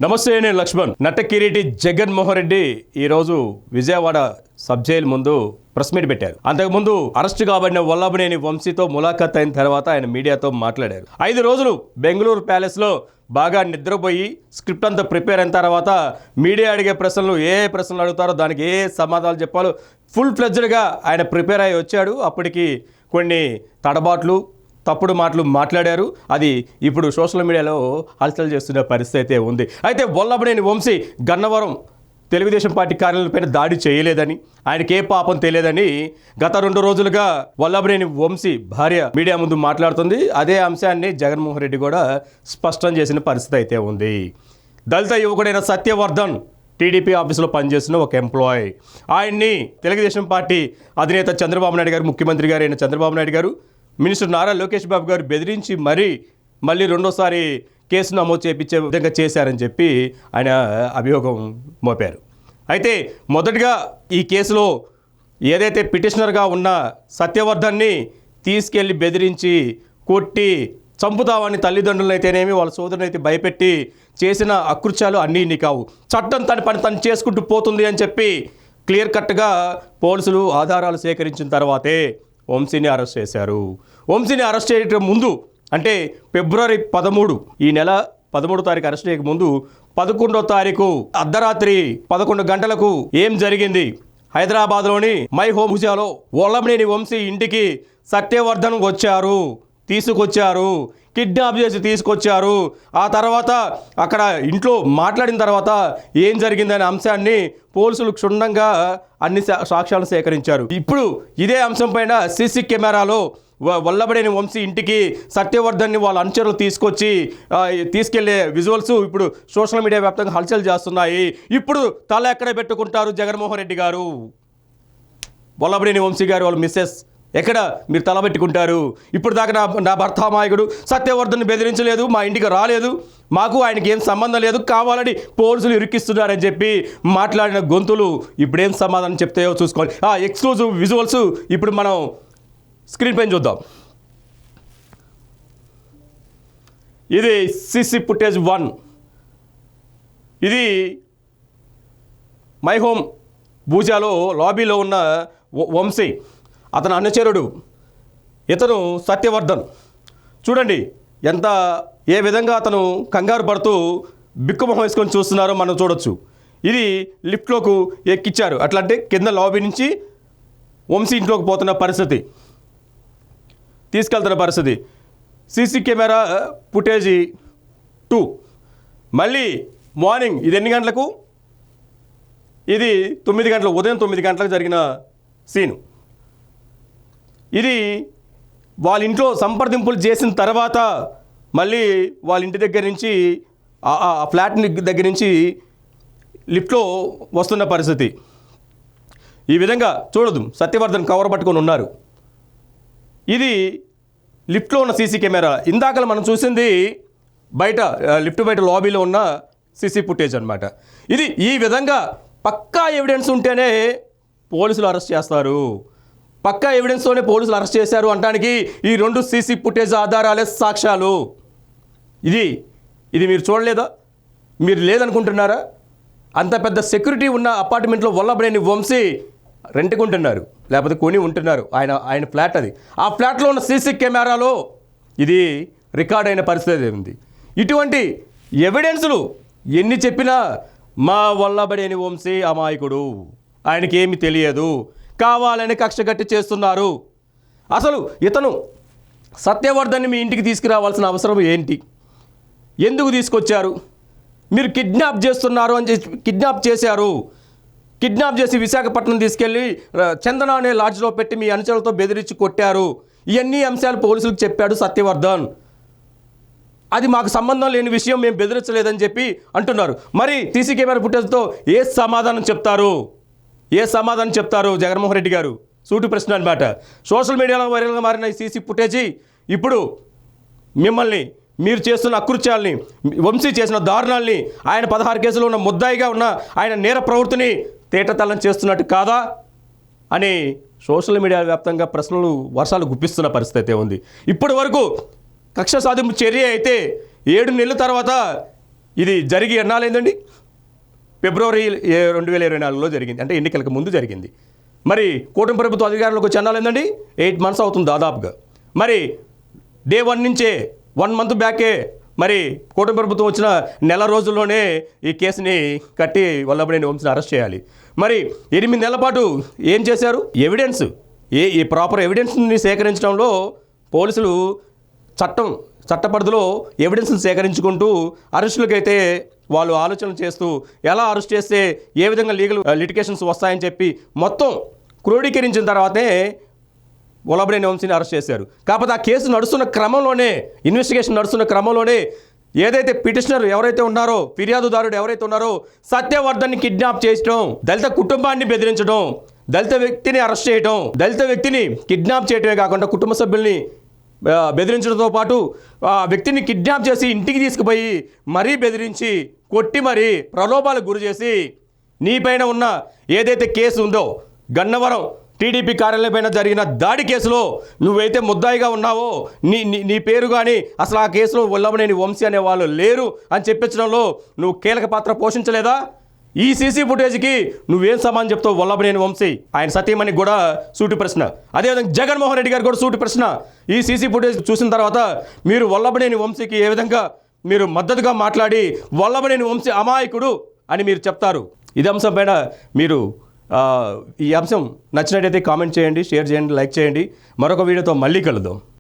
నమస్తే, నేను లక్ష్మణ్. నటకిరీటి జగన్మోహన్ రెడ్డి ఈరోజు విజయవాడ సబ్ జైలు ముందు ప్రెస్ మీట్ పెట్టారు. అంతకుముందు అరెస్ట్ కాబడిన వల్లభనేని వంశీతో ములాఖాత్ అయిన తర్వాత ఆయన మీడియాతో మాట్లాడారు. 5 రోజులు బెంగళూరు ప్యాలెస్లో బాగా నిద్రపోయి స్క్రిప్ట్ అంతా ప్రిపేర్ అయిన తర్వాత మీడియా అడిగే ప్రశ్నలు ఏ ప్రశ్నలు అడుగుతారో దానికి ఏ సమాధానాలు చెప్పాలో ఫుల్ ఫ్లెడ్జ్డ్గా ఆయన ప్రిపేర్ అయ్యి వచ్చాడు. అప్పటికి కొన్ని తడబాట్లు తప్పుడు మాటలు మాట్లాడారు. అది ఇప్పుడు సోషల్ మీడియాలో హల్చల్ చేస్తున్న పరిస్థితి అయితే ఉంది. అయితే వల్లభనేని వంశీ గన్నవరం తెలుగుదేశం పార్టీ కార్యాలయంపైన దాడి చేయలేదని, ఆయనకి ఏ పాపం తెలియదని గత 2 రోజులుగా వల్లభనేని వంశీ భార్య మీడియా ముందు మాట్లాడుతుంది. అదే అంశాన్ని జగన్మోహన్ రెడ్డి కూడా స్పష్టం చేసిన పరిస్థితి అయితే ఉంది. దళిత యువకుడైన సత్యవర్ధన్ టీడీపీ ఆఫీసులో పనిచేస్తున్న ఒక ఎంప్లాయీ. ఆయన్ని తెలుగుదేశం పార్టీ అధినేత చంద్రబాబు నాయుడు గారు, ముఖ్యమంత్రి గారు అయిన చంద్రబాబు నాయుడు గారు, మినిస్టర్ నారా లోకేష్ బాబు గారు బెదిరించి మళ్ళీ రెండోసారి కేసు నమోదు చేయించే విధంగా చేశారని చెప్పి ఆయన అభియోగం మోపారు. అయితే మొదటగా ఈ కేసులో ఏదైతే పిటిషనర్గా ఉన్న సత్యవర్ధన్ని తీసుకెళ్లి బెదిరించి కొట్టి చంపుతామని తల్లిదండ్రులను అయితేనేమి వాళ్ళ సోదరునైతే భయపెట్టి చేసిన అకృత్యాలు అన్నీ ఇన్ని కావు. చట్టం తన పని తను చేసుకుంటూ పోతుంది అని చెప్పి క్లియర్ కట్గా పోలీసులు ఆధారాలు సేకరించిన తర్వాతే వంశీని అరెస్ట్ చేశారు. వంశీని అరెస్ట్ చేయడం ముందు అంటే ఫిబ్రవరి 13 ఈ నెల 13వ తారీఖు అరెస్ట్ చేయక ముందు 11వ తారీఖు అర్ధరాత్రి 11 గంటలకు ఏం జరిగింది? హైదరాబాద్లోని మై హోమ్ హుజాలో వల్లభనేని వంశీ ఇంటికి సత్యవర్ధన్ తీసుకొచ్చారు, కిడ్నాప్ చేసి తీసుకొచ్చారు. ఆ తర్వాత అక్కడ ఇంట్లో మాట్లాడిన తర్వాత ఏం జరిగిందనే అంశాన్ని పోలీసులు క్షుణ్ణంగా అన్ని సాక్ష్యాలను సేకరించారు. ఇప్పుడు ఇదే అంశం పైన సీసీ కెమెరాలో వల్లభనేని వంశీ ఇంటికి సత్యవర్ధన్ని వాళ్ళ అనుచరులు తీసుకెళ్లే విజువల్స్ ఇప్పుడు సోషల్ మీడియా వ్యాప్తంగా హల్చల్ చేస్తున్నాయి. ఇప్పుడు తల ఎక్కడ పెట్టుకుంటారు జగన్మోహన్ రెడ్డి గారు? వల్లభనేని వంశీ గారు వాళ్ళ మిస్సెస్ ఎక్కడ మీరు తలబెట్టుకుంటారు? ఇప్పుడు దాకా నా భర్త అమాయకుడు, సత్యవర్ధన్ బెదిరించలేదు, మా ఇంటికి రాలేదు, మాకు ఆయనకి ఏం సంబంధం లేదు, కావాలని పోలీసులు ఇరికిస్తున్నారని చెప్పి మాట్లాడిన గొంతులు ఇప్పుడేం సమాధానం చెప్తాయో చూసుకోవాలి. ఎక్స్క్లూజివ్ విజువల్స్ ఇప్పుడు మనం స్క్రీన్ పైన చూద్దాం. ఇది సీసీ ఫుటేజ్ 1. ఇది మై హోమ్ భూజాలో లాబీలో ఉన్న వంశీ, అతను అనుచరుడు, ఇతను సత్యవర్ధన్. చూడండి ఏ విధంగా అతను కంగారు పడుతూ బిక్కుమొహం వేసుకొని చూస్తున్నారో మనం చూడొచ్చు. ఇది లిఫ్ట్లోకి ఎక్కిచ్చారు. అట్లా అంటే కింద లాబీ నుంచి వంశీ ఇంట్లోకి పోతున్న పరిస్థితి, తీసుకెళ్తున్న పరిస్థితి. CC camera footage 2. మళ్ళీ మార్నింగ్ ఇది ఎన్ని గంటలకు? ఇది 9 గంటలు, ఉదయం 9 గంటలకు జరిగిన సీను. ఇది వాళ్ళ ఇంట్లో సంప్రదింపులు చేసిన తర్వాత మళ్ళీ వాళ్ళ ఇంటి దగ్గర నుంచి ఆ ఫ్లాట్ దగ్గర నుంచి లిఫ్ట్లో వస్తున్న పరిస్థితి. ఈ విధంగా చూడదు, సత్యవర్ధన్ కవర్ పట్టుకొని ఉన్నారు. ఇది లిఫ్ట్లో ఉన్న సీసీ కెమెరా. ఇందాక మనం చూసింది లిఫ్ట్ బయట లాబీలో ఉన్న సీసీ ఫుటేజ్ అనమాట. ఇది ఈ విధంగా పక్కా ఎవిడెన్స్ ఉంటేనే పోలీసులు అరెస్ట్ చేస్తారు. పక్కా ఎవిడెన్స్తోనే పోలీసులు అరెస్ట్ చేశారు అనడానికి ఈ 2 సీసీ ఫుటేజ్ ఆధారాలే సాక్ష్యాలు. ఇది మీరు చూడలేదా? మీరు లేదనుకుంటున్నారా? అంత పెద్ద సెక్యూరిటీ ఉన్న అపార్ట్మెంట్లో వల్లభనేని వంశీ రెంట్కుంటున్నారు, లేకపోతే కొని ఉంటున్నారు. ఆయన ఫ్లాట్ అది. ఆ ఫ్లాట్లో ఉన్న సీసీ కెమెరాలో ఇది రికార్డ్ అయిన పరిస్థితి ఉంది. ఇటువంటి ఎవిడెన్సులు ఎన్ని చెప్పినా మా వల్లభనేని వంశీ అమాయకుడు, ఆయనకి ఏమి తెలియదు, కావాలని కక్ష కట్టి చేస్తున్నారు. అసలు ఇతను సత్యవర్ధన్ని మీ ఇంటికి తీసుకురావాల్సిన అవసరం ఏంటి? ఎందుకు తీసుకొచ్చారు? మీరు కిడ్నాప్ చేస్తున్నారు అని కిడ్నాప్ చేశారు. కిడ్నాప్ చేసి విశాఖపట్నం తీసుకెళ్ళి చందన అనే లాడ్జ్లో పెట్టి మీ అనుచరులతో బెదిరించి కొట్టారు. ఇవన్నీ అంశాలు పోలీసులకు చెప్పాడు సత్యవర్ధన్. అది మాకు సంబంధం లేని విషయం, మేము బెదిరించలేదని చెప్పి అంటున్నారు. మరి సీసీ కెమెరా ఫుటేజ్తో ఏ సమాధానం చెప్తారు జగన్మోహన్ రెడ్డి గారు? సూటి ప్రశ్న అనమాట. సోషల్ మీడియాలో వైరల్గా మారిన ఈ సీసీ ఫుటేజీ ఇప్పుడు మిమ్మల్ని, మీరు చేస్తున్న అకృత్యాల్ని, వంశీ చేసిన దారుణాల్ని, ఆయన 16 కేసులో ఉన్న ముద్దాయిగా ఉన్న ఆయన నేర ప్రవృత్తిని తేటతల్లం చేస్తున్నట్టు కాదా అని సోషల్ మీడియా వ్యాప్తంగా ప్రశ్నలు వర్షాలు గుప్పిస్తున్న పరిస్థితి అయితే ఉంది. ఇప్పటి వరకు కక్ష సాధింపు చర్య అయితే 7 నెలల తర్వాత ఇది జరిగి ఎన్నాళ్ళైందండి? ఫిబ్రవరి 2024లో జరిగింది, అంటే ఎన్నికలకు ముందు జరిగింది. మరి కూటమి ప్రభుత్వ అధికారంలోకి వచ్చి ఎన్నాళ్ళైందండి? 8 months అవుతుంది దాదాపుగా. మరి డే 1 నుంచే 1 month బ్యాకే మరి కూటమి ప్రభుత్వం వచ్చిన నెల రోజుల్లోనే ఈ కేసుని కట్టి వల్లభనేని వంశీని అరెస్ట్ చేయాలి. మరి 8 నెలల పాటు ఏం చేశారు? ఎవిడెన్స్, ఈ ప్రాపర్ ఎవిడెన్స్ని సేకరించడంలో పోలీసులు చట్ట పరిధిలో ఎవిడెన్స్ని సేకరించుకుంటూ అరెస్టులకైతే వాళ్ళు ఆలోచనలు చేస్తూ ఎలా అరెస్ట్ చేస్తే ఏ విధంగా లీగల్ లిటిగేషన్స్ వస్తాయని చెప్పి మొత్తం క్రోడీకరించిన తర్వాతే వల్లభనేని వంశీని అరెస్ట్ చేశారు. కాకపోతే ఆ కేసు నడుస్తున్న క్రమంలోనే, ఇన్వెస్టిగేషన్ నడుస్తున్న క్రమంలోనే ఏదైతే పిటిషనర్ ఎవరైతే ఉన్నారో, ఫిర్యాదుదారుడు ఎవరైతే ఉన్నారో సత్యవర్ధన్ని కిడ్నాప్ చేయడం, దళిత కుటుంబాన్ని బెదిరించడం, దళిత వ్యక్తిని అరెస్ట్ చేయడం, దళిత వ్యక్తిని కిడ్నాప్ చేయడమే కాకుండా కుటుంబ సభ్యుల్ని బెదిరించడంతో పాటు ఆ వ్యక్తిని కిడ్నాప్ చేసి ఇంటికి తీసుకుపోయి మరీ బెదిరించి కొట్టి మరీ ప్రలోభాలకు గురి చేసి నీపైన ఉన్న ఏదైతే కేసు ఉందో గన్నవరం టీడీపీ కార్యాలయం పైన జరిగిన దాడి కేసులో నువ్వైతే ముద్దాయిగా ఉన్నావో నీ పేరు కానీ అసలు ఆ కేసులో వల్లభనేని వంశీ అనే వాళ్ళు లేరు అని చెప్పించడంలో నువ్వు కీలక పాత్ర పోషించలేదా? ఈ సీసీ ఫుటేజ్కి నువ్వేం సమానం చెప్తావు వల్లభనేని వంశీ? ఆయన సతీమణి కూడా సూటి ప్రశ్న. అదేవిధంగా జగన్మోహన్ రెడ్డి గారు కూడా సూటి ప్రశ్న. ఈ సీసీ ఫుటేజ్ చూసిన తర్వాత మీరు వల్లభనేని వంశీకి ఏ విధంగా మీరు మద్దతుగా మాట్లాడి వల్లభనేని వంశీ అమాయకుడు అని మీరు చెప్తారు? ఇది అంశం పైన మీరు ఈ అంశం నచ్చినట్టయితే కామెంట్ చేయండి, షేర్ చేయండి, లైక్ చేయండి. మరొక వీడియోతో మళ్ళీ కలుద్దాం.